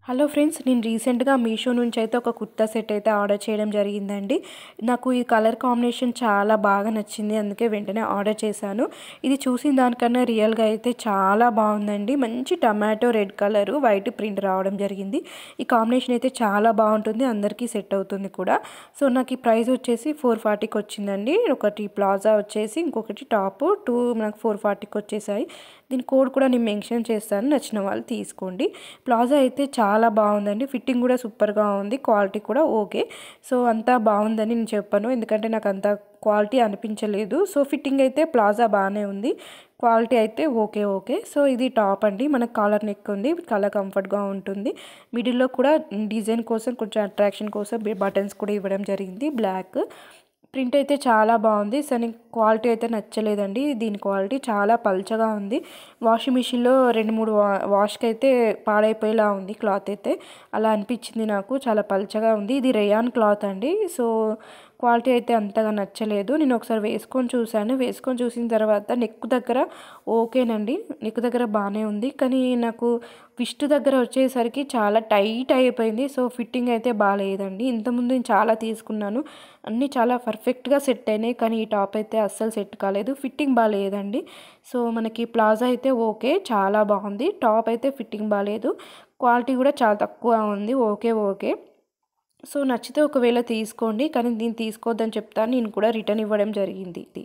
Hello friends, నేను రీసెంట్గా మీషో నుంచి అయితే ఒక కుర్తా సెట్ అయితే ఆర్డర్ చేయడం జరిగిందండి. నాకు ఈ కలర్ కాంబినేషన్ చాలా బాగా నచ్చింది. అందుకే వెంటనే ఆర్డర్ చేశాను. ఇది చూసిన దానికన్నా రియల్గా అయితే చాలా బాగుందండి. మంచి tomato red colour white print రావడం జరిగింది. ఈ కాంబినేషన్ అయితే చాలా బాగుంటుంది, అందరికీ సెట్ అవుతుంది కూడా. సో నాకు ఈ ప్రైస్ వచ్చేసి 440కి వచ్చిందండి. ఒకటి ప్లాజా వచ్చేసి, ఇంకొకటి టాప్, టూ నాకు 440కి వచ్చేసాయి. దీని కోడ్ కూడా నేను మెన్షన్ చేస్తాను, నచ్చిన వాళ్ళు తీసుకోండి. ప్లాజా అయితే చాలా బాగుందండి. ఫిట్టింగ్ కూడా సూపర్గా ఉంది, క్వాలిటీ కూడా ఓకే. సో అంతా బాగుందని నేను చెప్పాను, ఎందుకంటే నాకు అంత క్వాలిటీ అనిపించలేదు. సో ఫిట్టింగ్ అయితే ప్లాజా బాగానే ఉంది, క్వాలిటీ అయితే ఓకే ఓకే. సో ఇది టాప్ అండి, మనకు కాలర్ నెక్ ఉంది, చాలా కంఫర్ట్గా ఉంటుంది. మిడిల్లో కూడా డిజైన్ కోసం, కొంచెం అట్రాక్షన్ కోసం బటన్స్ కూడా ఇవ్వడం జరిగింది. బ్లాక్ ప్రింట్ అయితే చాలా బాగుంది. కానీ క్వాలిటీ అయితే నచ్చలేదండి. దీని క్వాలిటీ చాలా పల్చగా ఉంది. వాషింగ్ మిషన్లో 2-3 వాష్కి అయితే పాడైపోయేలా ఉంది క్లాత్ అయితే, అలా అనిపించింది నాకు. చాలా పల్చగా ఉంది. ఇది రేయాన్ క్లాత్ అండి. సో క్వాలిటీ అయితే అంతగా నచ్చలేదు. నేను ఒకసారి వేసుకొని చూశాను. వేసుకొని చూసిన తర్వాత నెక్ దగ్గర ఓకేనండి, నెక్ దగ్గర బాగానే ఉంది. కానీ నాకు విస్ట్ దగ్గర వచ్చేసరికి చాలా టైట్ అయిపోయింది. సో ఫిట్టింగ్ అయితే బాగాలేదండి. ఇంతకుముందు నేను చాలా తీసుకున్నాను, అన్నీ చాలా పర్ఫెక్ట్గా సెట్ అయినాయి. కానీ ఈ టాప్ అయితే అస్సలు సెట్ కాలేదు, ఫిట్టింగ్ బాగాలేదండి. సో మనకి ప్లాజా అయితే ఓకే, చాలా బాగుంది. టాప్ అయితే ఫిట్టింగ్ బాగాలేదు, క్వాలిటీ కూడా చాలా తక్కువ ఉంది. Okay okay. సో నచ్చితే ఒకవేళ తీసుకోండి, కానీ దీన్ని తీసుకోవద్దని చెప్తాను. నేను కూడా రిటర్న్ ఇవ్వడం జరిగింది.